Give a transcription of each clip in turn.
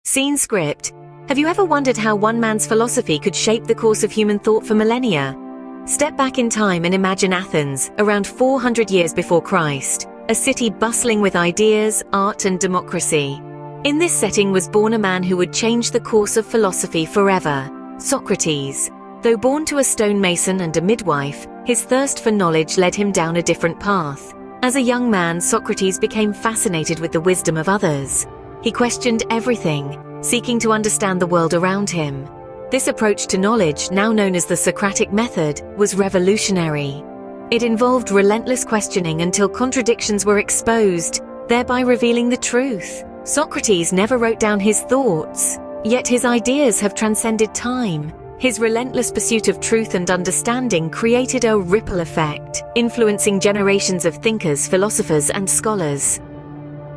Scene script. Have you ever wondered how one man's philosophy could shape the course of human thought for millennia? Step back in time and imagine Athens, around 400 years before Christ, a city bustling with ideas, art, and democracy. In this setting was born a man who would change the course of philosophy forever, Socrates. Though born to a stonemason and a midwife, his thirst for knowledge led him down a different path. As a young man, Socrates became fascinated with the wisdom of others. He questioned everything, seeking to understand the world around him. This approach to knowledge, now known as the Socratic method, was revolutionary. It involved relentless questioning until contradictions were exposed, thereby revealing the truth. Socrates never wrote down his thoughts, yet his ideas have transcended time. His relentless pursuit of truth and understanding created a ripple effect, influencing generations of thinkers, philosophers, and scholars.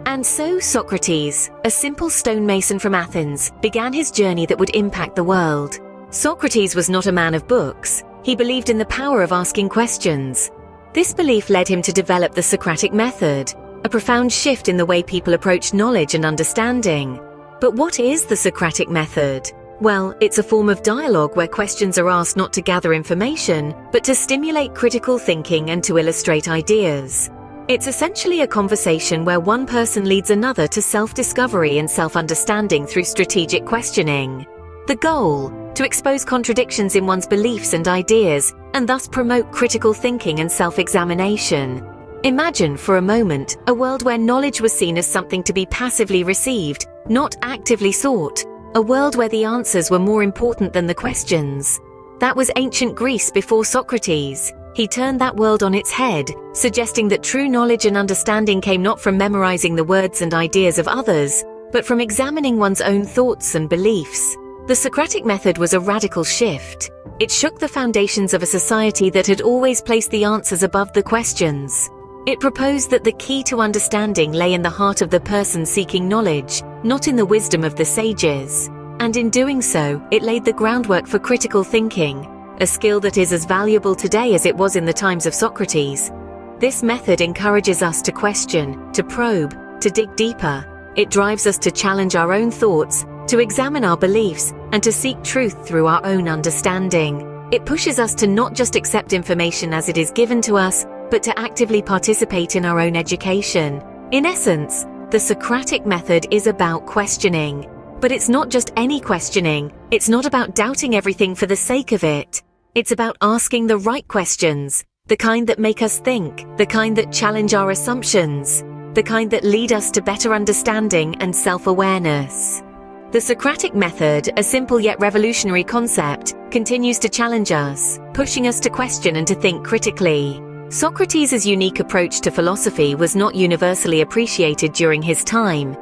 And so Socrates, a simple stonemason from Athens, began his journey that would impact the world. Socrates was not a man of books. He believed in the power of asking questions. This belief led him to develop the Socratic method, a profound shift in the way people approach knowledge and understanding. But what is the Socratic method? Well, it's a form of dialogue where questions are asked not to gather information, but to stimulate critical thinking and to illustrate ideas. It's essentially a conversation where one person leads another to self-discovery and self-understanding through strategic questioning. The goal: to expose contradictions in one's beliefs and ideas, and thus promote critical thinking and self-examination. Imagine for a moment a world where knowledge was seen as something to be passively received, not actively sought. A world where the answers were more important than the questions. That was ancient Greece before Socrates. He turned that world on its head, suggesting that true knowledge and understanding came not from memorizing the words and ideas of others, but from examining one's own thoughts and beliefs. The Socratic method was a radical shift. It shook the foundations of a society that had always placed the answers above the questions. It proposed that the key to understanding lay in the heart of the person seeking knowledge, not in the wisdom of the sages. And in doing so, it laid the groundwork for critical thinking, a skill that is as valuable today as it was in the times of Socrates. This method encourages us to question, to probe, to dig deeper. It drives us to challenge our own thoughts, to examine our beliefs, and to seek truth through our own understanding. It pushes us to not just accept information as it is given to us, but to actively participate in our own education. In essence, the Socratic method is about questioning. But it's not just any questioning. It's not about doubting everything for the sake of it. It's about asking the right questions, the kind that make us think, the kind that challenge our assumptions, the kind that lead us to better understanding and self-awareness. The Socratic method, a simple yet revolutionary concept, continues to challenge us, pushing us to question and to think critically. Socrates' unique approach to philosophy was not universally appreciated during his time.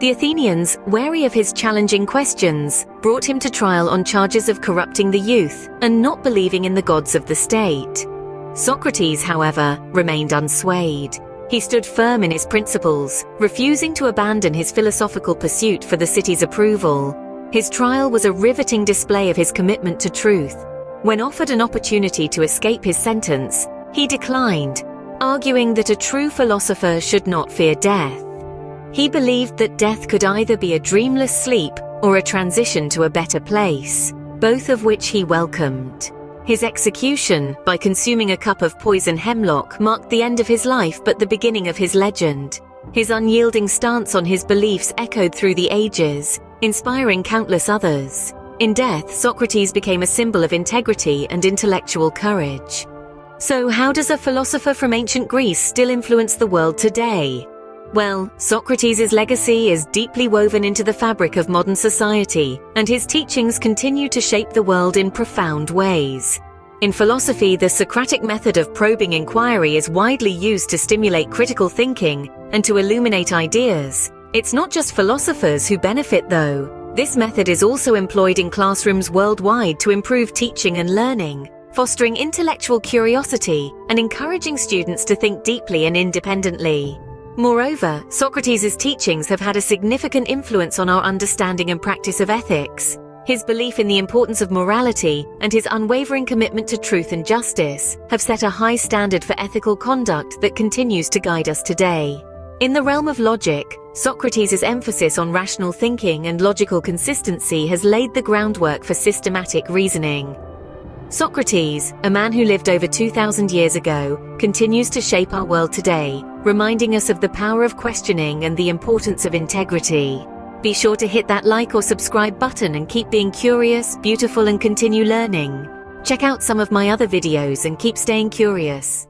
The Athenians, wary of his challenging questions, brought him to trial on charges of corrupting the youth and not believing in the gods of the state. Socrates, however, remained unswayed. He stood firm in his principles, refusing to abandon his philosophical pursuit for the city's approval. His trial was a riveting display of his commitment to truth. When offered an opportunity to escape his sentence, he declined, arguing that a true philosopher should not fear death. He believed that death could either be a dreamless sleep or a transition to a better place, both of which he welcomed. His execution, by consuming a cup of poison hemlock, marked the end of his life but the beginning of his legend. His unyielding stance on his beliefs echoed through the ages, inspiring countless others. In death, Socrates became a symbol of integrity and intellectual courage. So how does a philosopher from ancient Greece still influence the world today? Well, Socrates' legacy is deeply woven into the fabric of modern society, and his teachings continue to shape the world in profound ways. In philosophy, the Socratic method of probing inquiry is widely used to stimulate critical thinking and to illuminate ideas. It's not just philosophers who benefit, though. This method is also employed in classrooms worldwide to improve teaching and learning, fostering intellectual curiosity and encouraging students to think deeply and independently. Moreover, Socrates' teachings have had a significant influence on our understanding and practice of ethics. His belief in the importance of morality and his unwavering commitment to truth and justice have set a high standard for ethical conduct that continues to guide us today. In the realm of logic, Socrates' emphasis on rational thinking and logical consistency has laid the groundwork for systematic reasoning. Socrates, a man who lived over 2,000 years ago, continues to shape our world today, reminding us of the power of questioning and the importance of integrity. Be sure to hit that like or subscribe button and keep being curious, beautiful, and continue learning. Check out some of my other videos and keep staying curious.